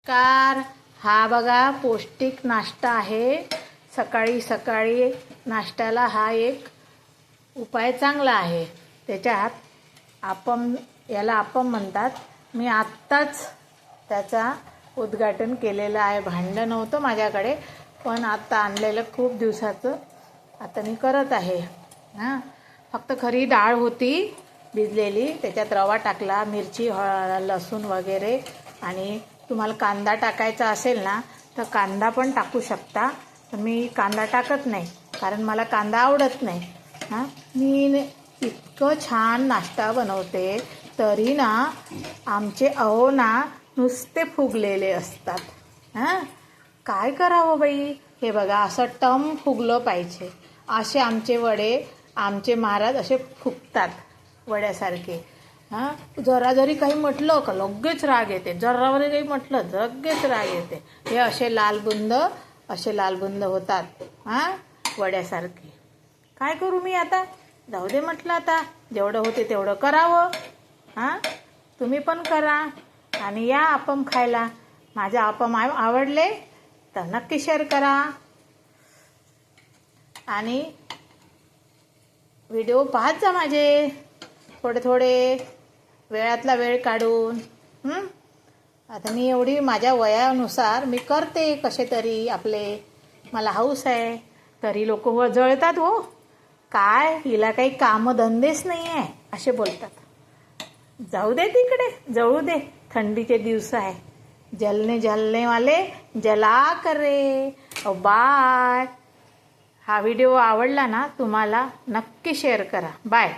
नमस्कार. हा बघा पौष्टिक नाश्ता आहे. सकाळी सकाळी नाश्त्याला हा एक उपाय चांगला आहे. त्याच्यात याला अप्पम म्हणतात. मी आत्ताच त्याचा उद्घाटन केलेलं आहे. भांडं नव्हतं माझ्याकडे, पण आता आणलेलं खूप दिवसाचं आता मी करत आहे. फक्त खरी डाळ होती भिजलेली, त्याच्यात रवा टाकला, मिरची, लसूण वगैरे, आणि तुम्हाला कांदा टाकायचा असेल ना तर कांदा पण टाकू शकता. तर मी कांदा टाकत नाही कारण मला कांदा आवडत नाही. मी इतकं छान नाश्ता बनवते तरी ना आमचे अहो ना नुसते फुगलेले असतात. काय करावं बाई. हे बघा असं टम फुगलं पाहिजे. असे आमचे वडे, आमचे महाराज असे फुगतात वड्यासारखे. जरा जरी काही म्हटलं का लगेच राग येते. जरा जरी काही म्हटलं लगेच राग येते. हे असे लालबुंद होतात वड्यासारखे. काय करू मी आता. जाऊ दे म्हटलं, आता जेवढं होते तेवढं करावं. तुम्ही पण करा आणि या अप्पम खायला. माझे अप्पम आवडले तर नक्की शेअर करा आणि व्हिडिओ पाहत जा माझे थोडे वेळातला वेळ काढून. आता मी एवढी माझ्या वयानुसार मी करते कसे तरी आपले. मला हौस आहे. तरी लोक जळतात. हो काय, हिला काही कामधंदेच नाही आहे असे बोलतात. जाऊ दे तिकडे, जळू दे. थंडीचे दिवस आहे. जलने वाले जला करे. बाय. हा व्हिडिओ आवडला ना तुम्हाला नक्की शेअर करा. बाय.